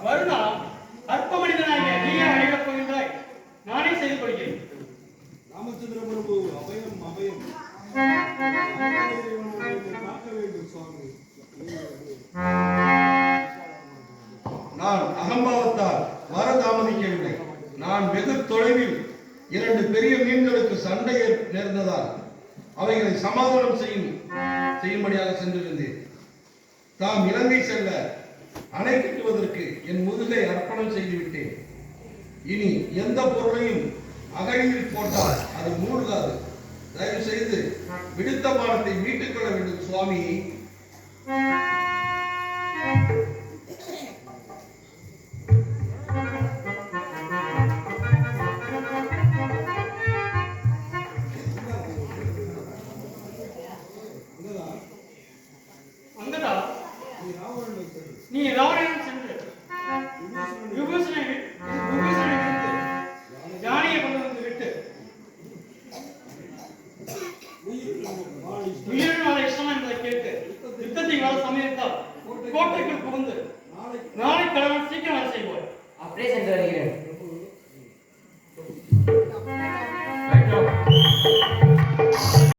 வருணா, அற்ப மனிதனாகிய நீயே வழிவிடப் போகின்றாய். நானே செய்து கொள்கிறேன். ராமச்சந்திர பிரபு, அபயம் அபயம். காக்க வேண்டும் சுவாமி. நான் அகம்பாவத்தால் வர தாமதிக்கவில்லை. நான் வெகு தொலைவில் 2 பெரிய மீன்களுக்கு சண்டை நேர்ந்ததால் அவைகளை சமாதானம் செய்யும்படியாக சென்றிருந்தேன். தாம் இலங்கை செல்ல அணை கட்டுவதற்கு என் முதுகை அர்ப்பணம் செய்துவிட்டேன். இனி எந்த பொருளையும் அகழியில் போட்டால் அது மூழ்காது. தயவு செய்து விடுத்த பாடத்தை மீட்டுக் கொள்ள வேண்டும் சுவாமி. நீ ராவணன் சென்று விபூஷணனை யானையை கொண்டு வந்து விட்டு உயிரின் வர இஷ்டமா என்பதை கேட்டு யுத்தத்தை வர சமயத்தால் கோட்டைக்குள் புகுந்து நாளை